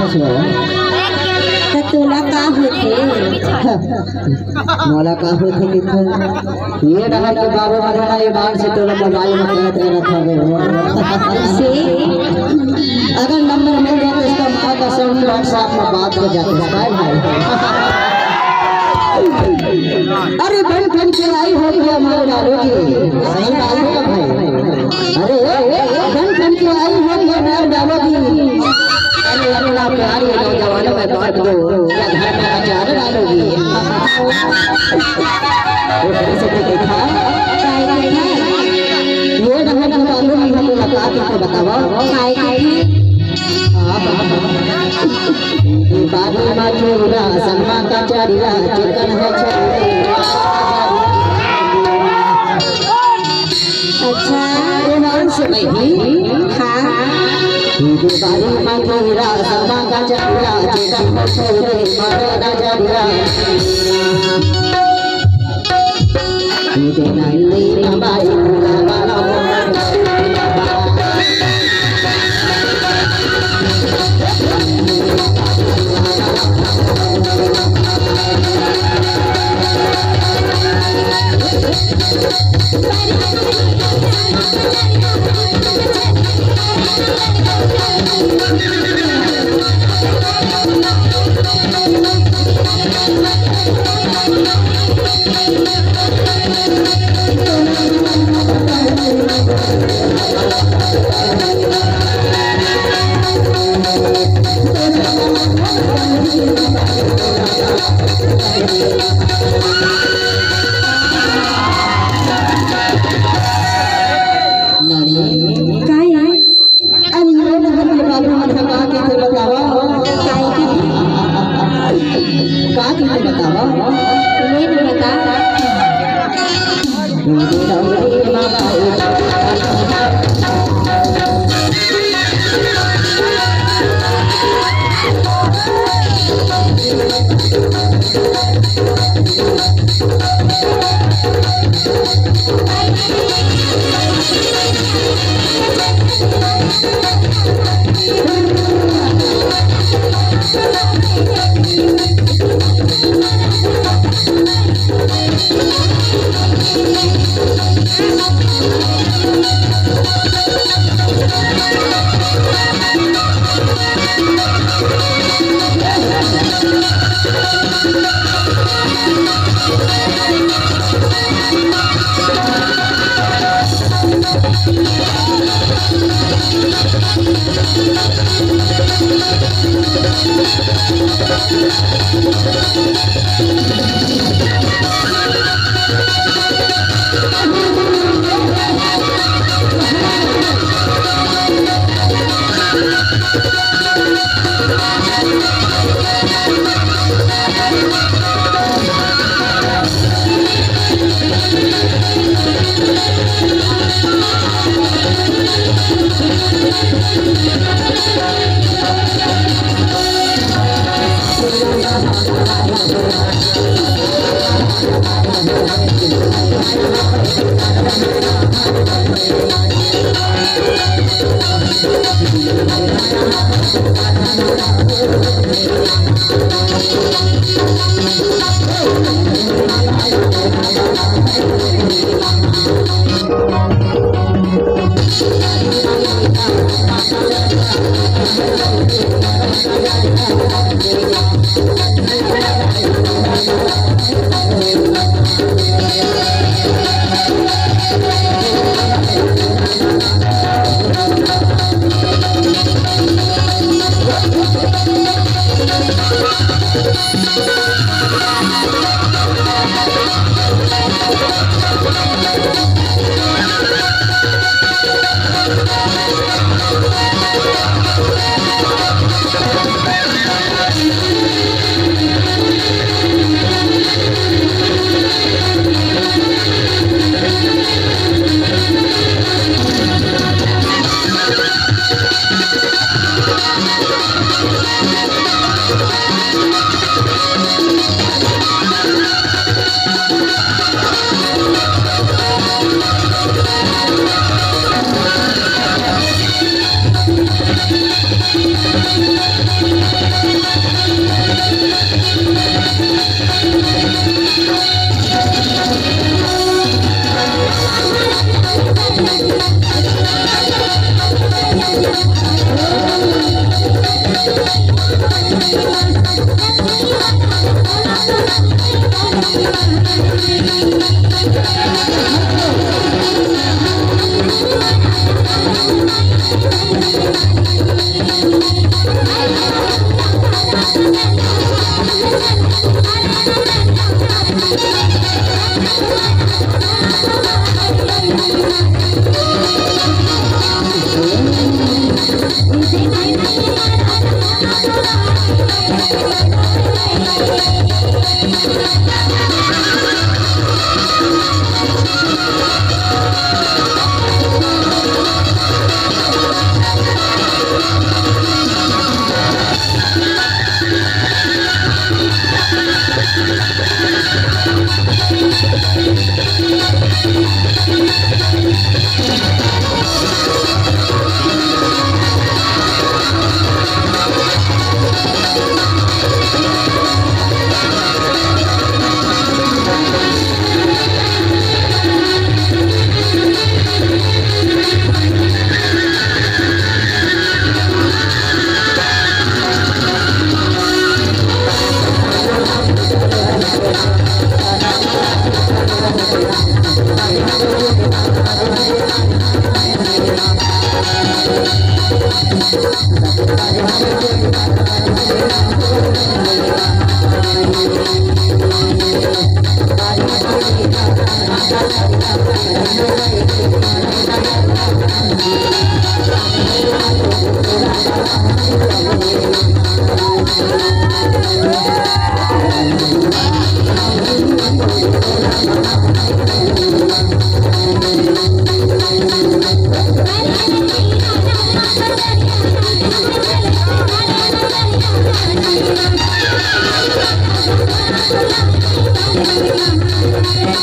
कसं तर तुला का होते मला का होते किथं ये डहर के बाबू मरना ये बाहर से तोला मोबाइल में कहत रखा गए से अगर नंबर मिल जाए तो इसका माँ का साउंड व्हाट्सएप में बात हो जाती है भाई अरे बन बन के आई हो गया हमारे डालोगी सही डालोगे भाई अरे बन बन के आई हो गया मार डालोगी अरे अल्लाह प्यार ये नौजवानों में बांट दो या घर में अचार डालोगी वो कैसे देखा ये नंबर का मालूम है तो लगा के बताओ बाबू माचूरा सलमा का चारिया चिकन है अच्छा से नहीं हाँ बाबू माचूरा सलमा का चारिया चिकन है छोरे मारा चारिया नंदी बाई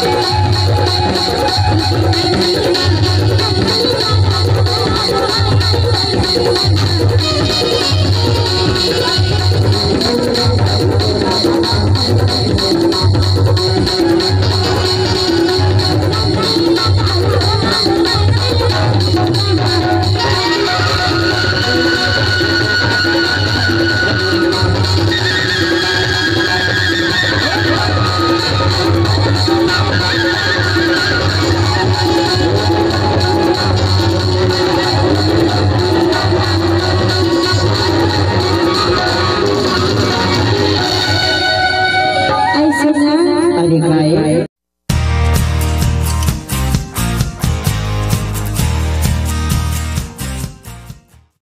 Thank you.